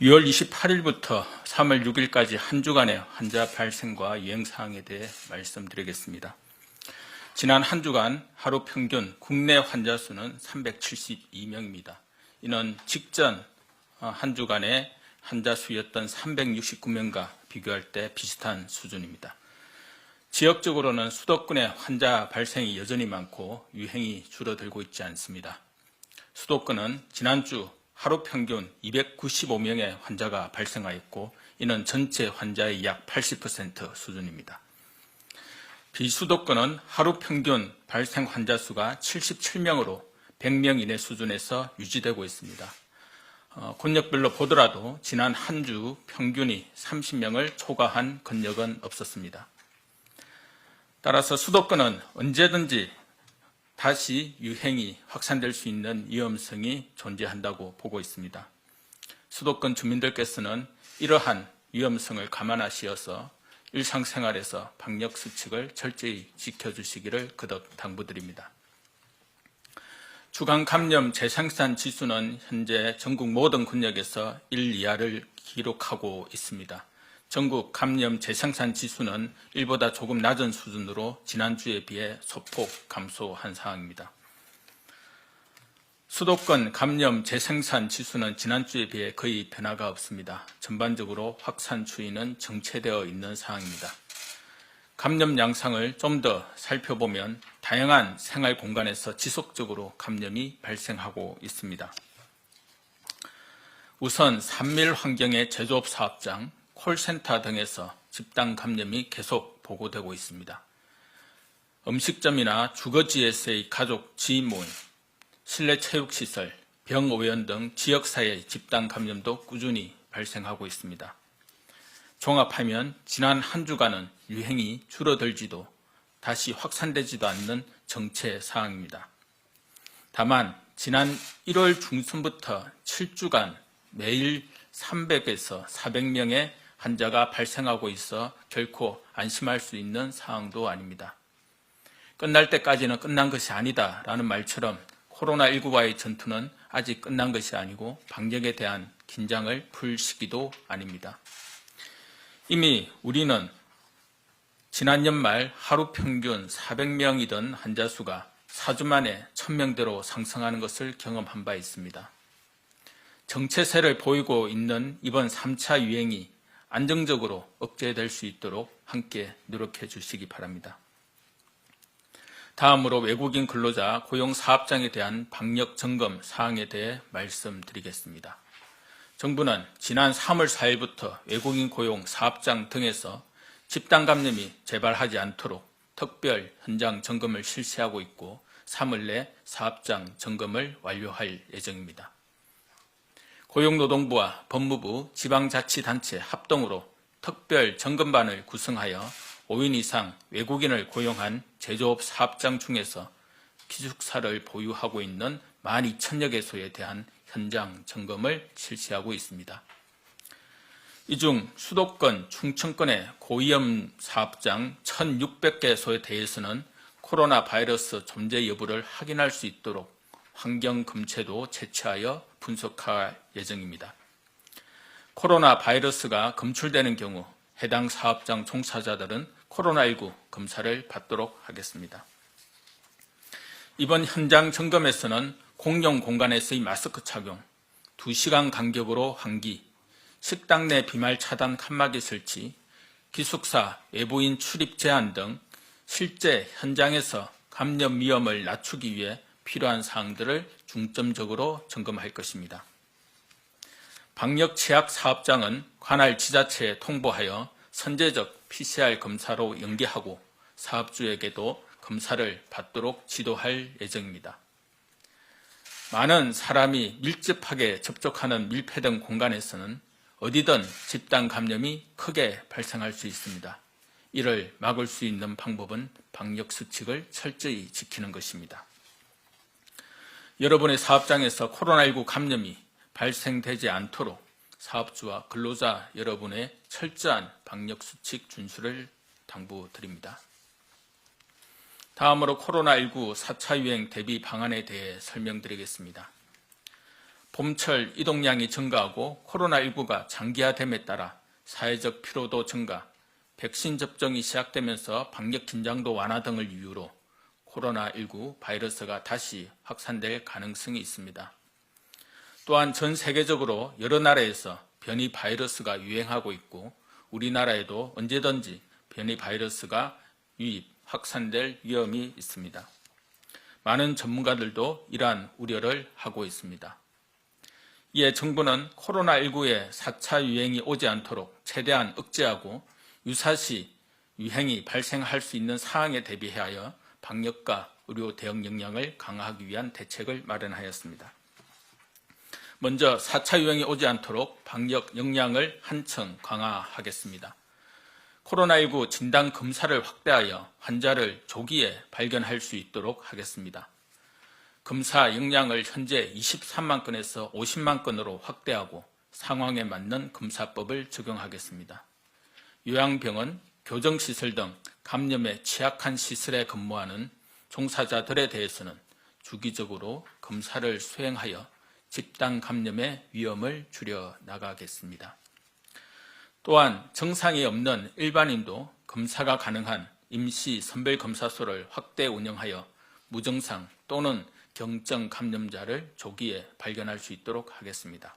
6월 28일부터 3월 6일까지 한 주간의 환자 발생과 유행 사항에 대해 말씀드리겠습니다. 지난 한 주간 하루 평균 국내 환자 수는 372명입니다. 이는 직전 한 주간의 환자 수였던 369명과 비교할 때 비슷한 수준입니다. 지역적으로는 수도권의 환자 발생이 여전히 많고 유행이 줄어들고 있지 않습니다. 수도권은 지난주 하루 평균 295명의 환자가 발생하였고 이는 전체 환자의 약 80% 수준입니다. 비수도권은 하루 평균 발생 환자 수가 77명으로 100명 이내 수준에서 유지되고 있습니다. 권역별로 보더라도 지난 한 주 평균이 30명을 초과한 권역은 없었습니다. 따라서 수도권은 언제든지 다시 유행이 확산될 수 있는 위험성이 존재한다고 보고 있습니다. 수도권 주민들께서는 이러한 위험성을 감안하시어서 일상생활에서 방역수칙을 철저히 지켜주시기를 거듭 당부드립니다. 주간 감염 재생산 지수는 현재 전국 모든 권역에서 1 이하를 기록하고 있습니다. 전국 감염 재생산 지수는 1보다 조금 낮은 수준으로 지난주에 비해 소폭 감소한 상황입니다. 수도권 감염 재생산 지수는 지난주에 비해 거의 변화가 없습니다. 전반적으로 확산 추이는 정체되어 있는 상황입니다. 감염 양상을 좀 더 살펴보면 다양한 생활 공간에서 지속적으로 감염이 발생하고 있습니다. 우선 산밀 환경의 제조업 사업장, 콜센터 등에서 집단 감염이 계속 보고되고 있습니다. 음식점이나 주거지에서의 가족, 지인 모임, 실내 체육시설, 병오연 등 지역사회의 집단 감염도 꾸준히 발생하고 있습니다. 종합하면 지난 한 주간은 유행이 줄어들지도 다시 확산되지도 않는 정체 사항입니다. 다만 지난 1월 중순부터 7주간 매일 300에서 400명의 환자가 발생하고 있어 결코 안심할 수 있는 상황도 아닙니다. 끝날 때까지는 끝난 것이 아니다라는 말처럼 코로나19와의 전투는 아직 끝난 것이 아니고 방역에 대한 긴장을 풀 시기도 아닙니다. 이미 우리는 지난 연말 하루 평균 400명이던 환자 수가 4주 만에 1000명대로 상승하는 것을 경험한 바 있습니다. 정체세를 보이고 있는 이번 3차 유행이 안정적으로 억제될 수 있도록 함께 노력해 주시기 바랍니다. 다음으로 외국인 근로자 고용 사업장에 대한 방역 점검 사항에 대해 말씀드리겠습니다. 정부는 지난 3월 4일부터 외국인 고용 사업장 등에서 집단 감염이 재발하지 않도록 특별 현장 점검을 실시하고 있고 3월 내 사업장 점검을 완료할 예정입니다. 고용노동부와 법무부, 지방자치단체 합동으로 특별 점검반을 구성하여 5인 이상 외국인을 고용한 제조업 사업장 중에서 기숙사를 보유하고 있는 12,000여 개소에 대한 현장 점검을 실시하고 있습니다. 이 중 수도권, 충청권의 고위험 사업장 1,600개소에 대해서는 코로나 바이러스 존재 여부를 확인할 수 있도록 환경검체도 채취하여 분석할 예정입니다. 코로나 바이러스가 검출되는 경우 해당 사업장 종사자들은 코로나19 검사를 받도록 하겠습니다. 이번 현장 점검에서는 공용 공간에서의 마스크 착용, 2시간 간격으로 환기, 식당 내 비말 차단 칸막이 설치, 기숙사 외부인 출입 제한 등 실제 현장에서 감염 위험을 낮추기 위해 필요한 사항들을 중점적으로 점검할 것입니다. 방역 취약 사업장은 관할 지자체에 통보하여 선제적 PCR 검사로 연계하고 사업주에게도 검사를 받도록 지도할 예정입니다. 많은 사람이 밀집하게 접촉하는 밀폐된 공간에서는 어디든 집단 감염이 크게 발생할 수 있습니다. 이를 막을 수 있는 방법은 방역 수칙을 철저히 지키는 것입니다. 여러분의 사업장에서 코로나19 감염이 발생되지 않도록 사업주와 근로자 여러분의 철저한 방역수칙 준수를 당부드립니다. 다음으로 코로나19 4차 유행 대비 방안에 대해 설명드리겠습니다. 봄철 이동량이 증가하고 코로나19가 장기화됨에 따라 사회적 피로도 증가, 백신 접종이 시작되면서 방역 긴장도 완화 등을 이유로 코로나19 바이러스가 다시 확산될 가능성이 있습니다. 또한 전 세계적으로 여러 나라에서 변이 바이러스가 유행하고 있고 우리나라에도 언제든지 변이 바이러스가 유입, 확산될 위험이 있습니다. 많은 전문가들도 이러한 우려를 하고 있습니다. 이에 정부는 코로나19의 4차 유행이 오지 않도록 최대한 억제하고 유사시 유행이 발생할 수 있는 상황에 대비하여 방역과 의료 대응 역량을 강화하기 위한 대책을 마련하였습니다. 먼저 4차 유행이 오지 않도록 방역 역량을 한층 강화하겠습니다. 코로나19 진단 검사를 확대하여 환자를 조기에 발견할 수 있도록 하겠습니다. 검사 역량을 현재 23만 건에서 50만 건으로 확대하고 상황에 맞는 검사법을 적용하겠습니다. 요양병원, 교정시설 등 감염에 취약한 시설에 근무하는 종사자들에 대해서는 주기적으로 검사를 수행하여 집단 감염의 위험을 줄여 나가겠습니다. 또한 증상이 없는 일반인도 검사가 가능한 임시 선별검사소를 확대 운영하여 무증상 또는 경증 감염자를 조기에 발견할 수 있도록 하겠습니다.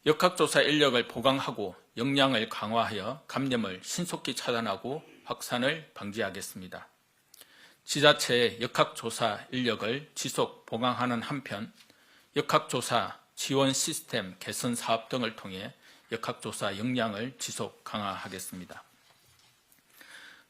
역학조사 인력을 보강하고 역량을 강화하여 감염을 신속히 차단하고 확산을 방지하겠습니다. 지자체의 역학조사 인력을 지속 보강하는 한편 역학조사 지원 시스템 개선 사업 등을 통해 역학조사 역량을 지속 강화하겠습니다.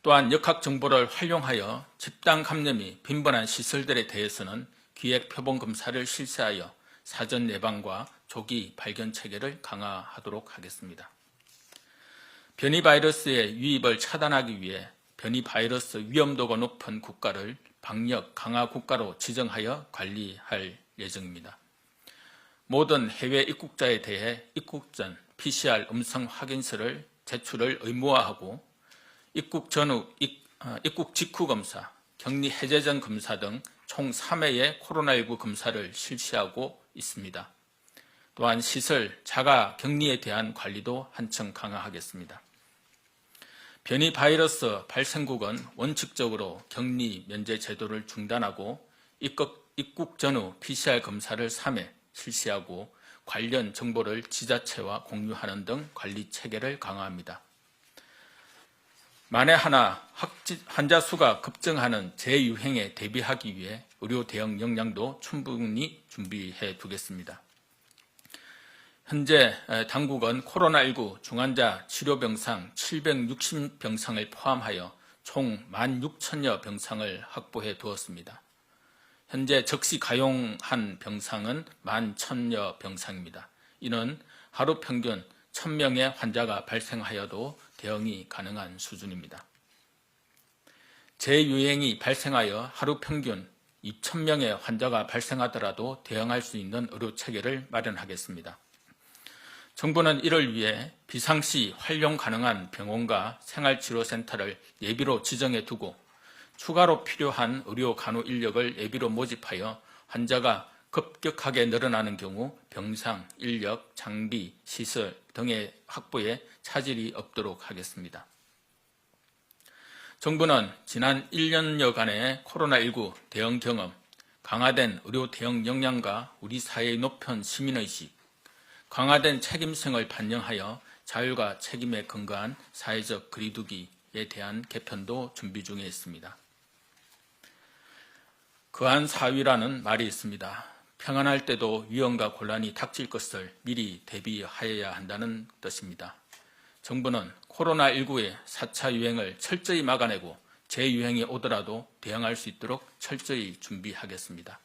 또한 역학정보를 활용하여 집단 감염이 빈번한 시설들에 대해서는 기획표본 검사를 실시하여 사전 예방과 조기 발견 체계를 강화하도록 하겠습니다. 변이 바이러스의 유입을 차단하기 위해 변이 바이러스 위험도가 높은 국가를 방역 강화 국가로 지정하여 관리할 예정입니다. 모든 해외 입국자에 대해 입국 전 PCR 음성 확인서를 제출을 의무화하고 입국 전후, 입국 직후 검사, 격리 해제 전 검사 등 총 3회의 코로나19 검사를 실시하고 있습니다. 또한 시설, 자가 격리에 대한 관리도 한층 강화하겠습니다. 변이 바이러스 발생국은 원칙적으로 격리 면제 제도를 중단하고 입국 전후 PCR 검사를 3회 실시하고 관련 정보를 지자체와 공유하는 등 관리 체계를 강화합니다. 만에 하나 환자 수가 급증하는 재유행에 대비하기 위해 의료 대응 역량도 충분히 준비해 두겠습니다. 현재 당국은 코로나19 중환자 치료병상 760병상을 포함하여 총 16,000여 병상을 확보해 두었습니다. 현재 적시 가용한 병상은 11,000여 병상입니다. 이는 하루 평균 1,000명의 환자가 발생하여도 대응이 가능한 수준입니다. 재유행이 발생하여 하루 평균 2,000명의 환자가 발생하더라도 대응할 수 있는 의료체계를 마련하겠습니다. 정부는 이를 위해 비상시 활용 가능한 병원과 생활치료센터를 예비로 지정해 두고 추가로 필요한 의료 간호 인력을 예비로 모집하여 환자가 급격하게 늘어나는 경우 병상, 인력, 장비, 시설 등의 확보에 차질이 없도록 하겠습니다. 정부는 지난 1년여간의 코로나19 대응 경험, 강화된 의료 대응 역량과 우리 사회의 높은 시민의식, 강화된 책임성을 반영하여 자율과 책임에 근거한 사회적 거리두기에 대한 개편도 준비 중에 있습니다. 거한 사위라는 말이 있습니다. 평안할 때도 위험과 곤란이 닥칠 것을 미리 대비하여야 한다는 뜻입니다. 정부는 코로나19의 4차 유행을 철저히 막아내고 재유행이 오더라도 대응할 수 있도록 철저히 준비하겠습니다.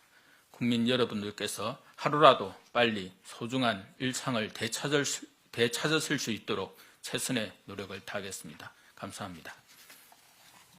국민 여러분들께서 하루라도 빨리 소중한 일상을 되찾으실 수 있도록 최선의 노력을 다하겠습니다. 감사합니다.